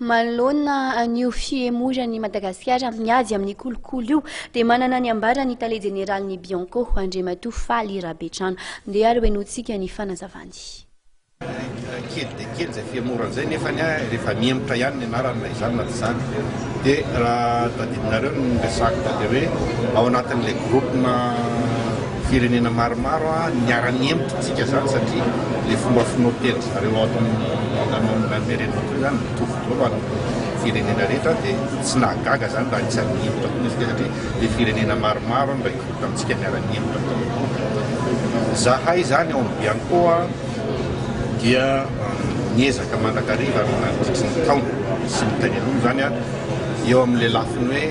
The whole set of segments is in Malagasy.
Manoloana an'io fiemoran'i Madagasikara miady amin'ny kolokolo io dia manana ny ambarany tale jeneraly Bianco Andriamatoa Faly Rabetrano. Ndeha ary hoenotsika ny fanazavany. Kely dia kely izay fiamorana izay nefa rehefa miemotra ihany ny anarana izany na izany dia raha tadidinareo no resaka dia hoe ao anatin'ilay groupena firenena maromaro niara-niemotra tsika zany satria le fomba finotely zareo ao amin'amerenena zany mitovy daholo firenena rehetra dia tsy nahagaga zany raha anisan'ny niemotra koa izy satria le firenena maromaro no raikota amintsika niara-niemotra zahay zany ao amin'ny Bianco dia niezaka mandrakariva nandritry ny taona sy ny tanin'olo zany eo amin'le lafiny hoe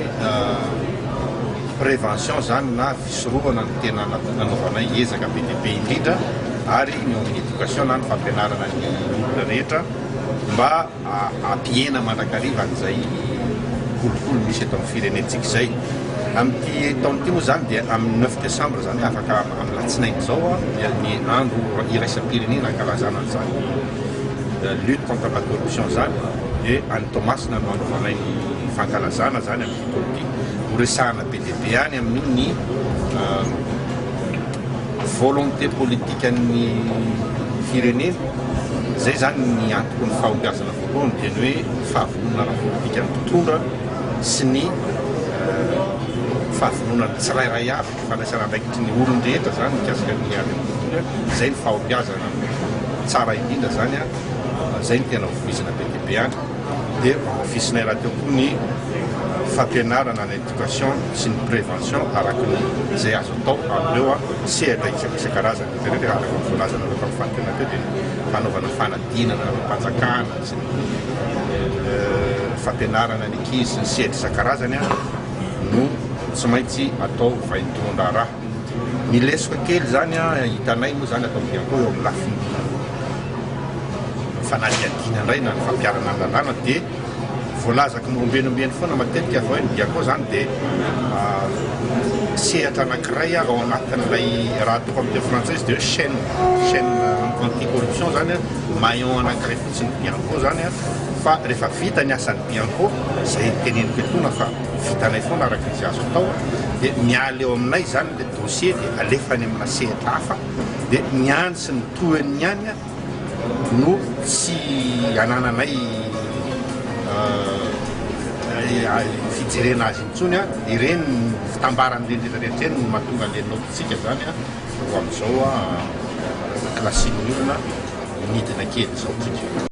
prévention zany na fisorohana ny tena nanaovanay ezaka be dia be indrindra ary ny amin'ny éducation na ny fampianarana ny olona rehetra mba ampiena mandrakariva an'izay kolokolo misy eto amin'ny firenentsika izay. Amin'ity taon'ity moa zany dia amin'ny 9 décembre zany afaka amin'ny latsinainy zao ny andro iraisam-pirenena ankalazana an'izany lutte contre la corruption zany dia any Tomasina no anaovanay ny fankalazana zany amin'ny fotoana ity horesahana be dia be any amin'ny volonté politique an'ny firenena zay zany ny antoko ny fahombiazana voalohany dia ny hoe fahavononana politika ny tontondra sy ny fahavononana tsirairay avy fandraisana andraikitry ny olon-drehetra zany mikasika ny avy amin'ny tontondra zay ny fahombiazana tsara indrindra zany zay ny tena vovizina be dia be any dia visinay raha teo koa ny fampianarana ny éducation sy ny prévention araka ny izay azo atao amin'ireo sehatra isan-karazany rehetra araka ny voalazana rehefa mifanotena teo dia fanaovana fanadinana mpanjakana sy ny fampianarana ny ankizy sy ny sehatra isan-karazany no tsy maintsy atao vaintonda raha. Milesoka kely zany hitanay moa zany atao Bianco eo amin'ny lafiny fanadihadina indray na ny fampiarana an-dalàna dia voalazaka mombenombeny foana matetika fa hoe ny Bianco zany dia sehatra anankiray ao anatin'ilay raha atoko amin'ny frantsay dia hoe chaîne anti-corruption zany maillon anankiray fotsiny Bianco zany fa rehefa vita ny asan'ny Bianco izay teneniko etona fa vitanay foana araka izay azo atao dia miala eo aminay zany le dossier dia alefany amina sehatra hafa dia ny any sy ny tohan'ny any no tsy anananay fijerena azy intsony ireny fitambarany rehetrarehetra eny no mahatonga le notitsika zany ho amin'izao klasinyolona midina kely zao tsika.